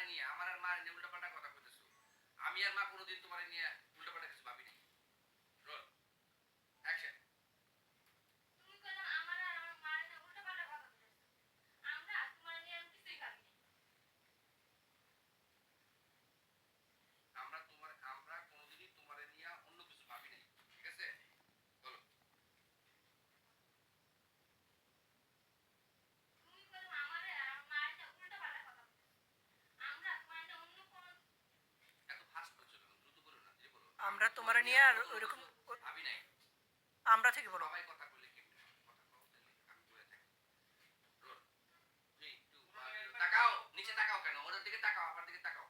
মারে নিয়ে আমার আর মারে নিয়ে উল্টাপাল্টা কথা কইতেছো। আমি আর মা কোনোদিন তোমার নিয়ে উল্টাপাল্টা কিছু ভাবি নাই। Roll action. তুমি কইলা আমার আর আমার মায়ের না উল্টাপাল্টা কথা কইতেছো। আমরা তোমার নিয়ে আমি কিছুই ভাবি নাই। আমরা কোনোদিনই তোমার নিয়ে অন্য কিছু ভাবি নাই। ঠিক আছে? বলো। তুমি কইলা আমার আর আমার মায়ের না উল্টাপাল্টা কথা কইতেছো। আমরা তোমার নিয়ে অন্য কোন এত ফাস্ট করছো কেন? দ্রুত বলো না, ধীরে বলো। আমরা তোমার নিয়ে আর ওইরকম ভাবি নাই। আমরা থেকে বলো। সবাই কথা বললে কেমনে হয়? কথা কও তাইলে আমি বলে থাকি। রোল 3 2 1 তাকাও, নিচে তাকাও কেন? ওদের দিকে তাকাও, আমার দিকে তাকাও।